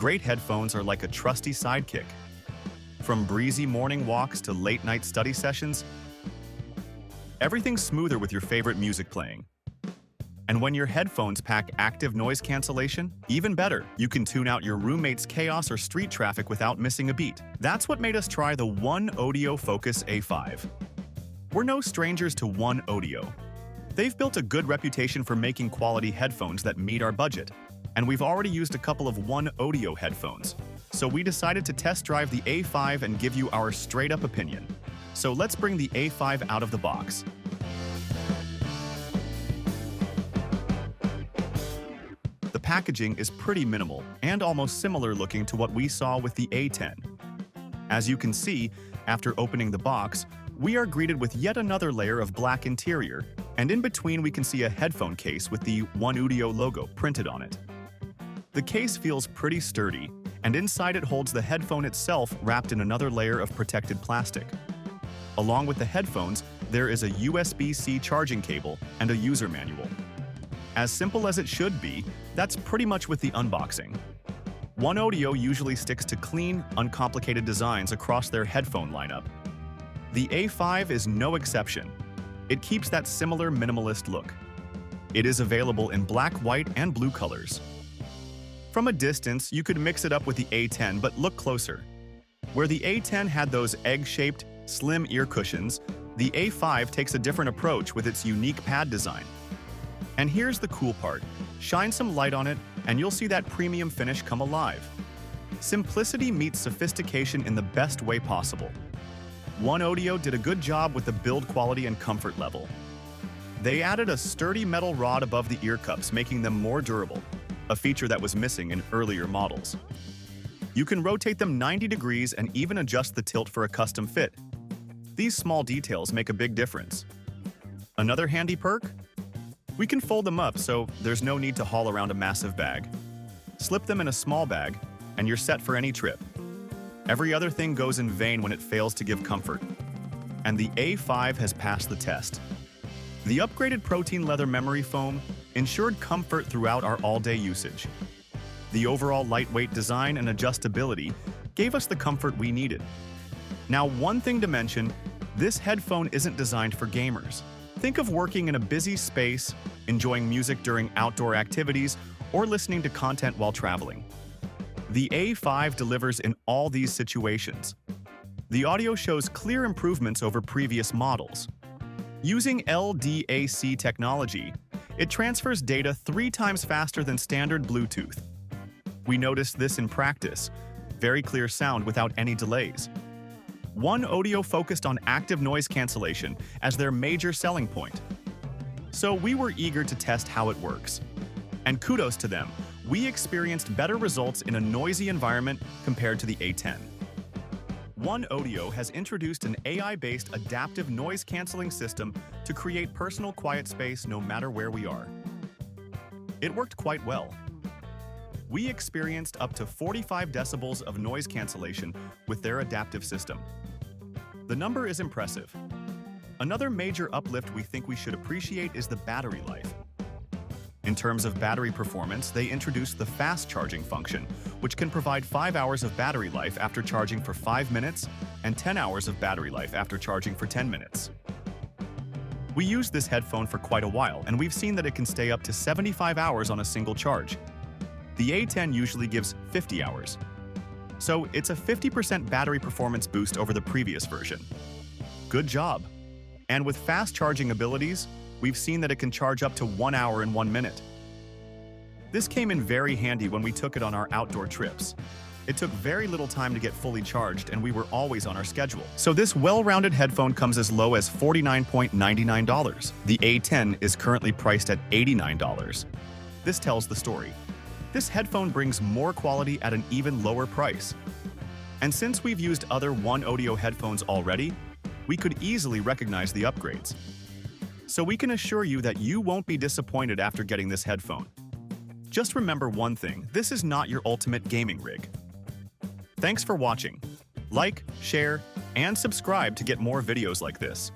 great headphones are like a trusty sidekick. From breezy morning walks to late-night study sessions, everything's smoother with your favorite music playing. And when your headphones pack active noise cancellation, even better, you can tune out your roommate's chaos or street traffic without missing a beat. That's what made us try the OneOdio Focus A5. We're no strangers to OneOdio. They've built a good reputation for making quality headphones that meet our budget, and we've already used a couple of OneOdio headphones. So we decided to test drive the A5 and give you our straight-up opinion. So let's bring the A5 out of the box. The packaging is pretty minimal and almost similar looking to what we saw with the A10. As you can see, after opening the box, we are greeted with yet another layer of black interior, and in between we can see a headphone case with the OneOdio logo printed on it. The case feels pretty sturdy, and inside it holds the headphone itself wrapped in another layer of protected plastic. Along with the headphones, there is a USB-C charging cable and a user manual. As simple as it should be, that's pretty much with the unboxing. OneOdio usually sticks to clean, uncomplicated designs across their headphone lineup. The A5 is no exception. It keeps that similar minimalist look. It is available in black, white, and blue colors. From a distance, you could mix it up with the A10, but look closer. Where the A10 had those egg-shaped, slim ear cushions, the A5 takes a different approach with its unique pad design. And here's the cool part. Shine some light on it, and you'll see that premium finish come alive. Simplicity meets sophistication in the best way possible. OneOdio did a good job with the build quality and comfort level. They added a sturdy metal rod above the ear cups, making them more durable, a feature that was missing in earlier models. You can rotate them 90 degrees and even adjust the tilt for a custom fit. These small details make a big difference. Another handy perk? We can fold them up, so there's no need to haul around a massive bag. Slip them in a small bag, and you're set for any trip. Every other thing goes in vain when it fails to give comfort. And the A5 has passed the test. The upgraded protein leather memory foam ensured comfort throughout our all-day usage. The overall lightweight design and adjustability gave us the comfort we needed. Now, one thing to mention, this headphone isn't designed for gamers. Think of working in a busy space, enjoying music during outdoor activities, or listening to content while traveling. The A5 delivers in all these situations. The audio shows clear improvements over previous models. Using LDAC technology, it transfers data 3 times faster than standard Bluetooth. We noticed this in practice. Very clear sound without any delays. OneOdio focused on active noise cancellation as their major selling point. So we were eager to test how it works. And kudos to them, we experienced better results in a noisy environment compared to the A10. OneOdio has introduced an AI-based adaptive noise-canceling system to create personal quiet space no matter where we are. It worked quite well. We experienced up to 45 decibels of noise cancellation with their adaptive system. The number is impressive. Another major uplift we think we should appreciate is the battery life. In terms of battery performance, they introduced the fast charging function, which can provide 5 hours of battery life after charging for 5 minutes and 10 hours of battery life after charging for 10 minutes. We used this headphone for quite a while, and we've seen that it can stay up to 75 hours on a single charge. The A10 usually gives 50 hours. So it's a 50% battery performance boost over the previous version. Good job! And with fast charging abilities, we've seen that it can charge up to 1 hour in 1 minute. This came in very handy when we took it on our outdoor trips. It took very little time to get fully charged, and we were always on our schedule. So this well-rounded headphone comes as low as $49.99. The A10 is currently priced at $89. This tells the story. This headphone brings more quality at an even lower price. And since we've used other OneOdio headphones already, we could easily recognize the upgrades. So we can assure you that you won't be disappointed after getting this headphone. Just remember one thing, this is not your ultimate gaming rig. Thanks for watching. Like, share, and subscribe to get more videos like this.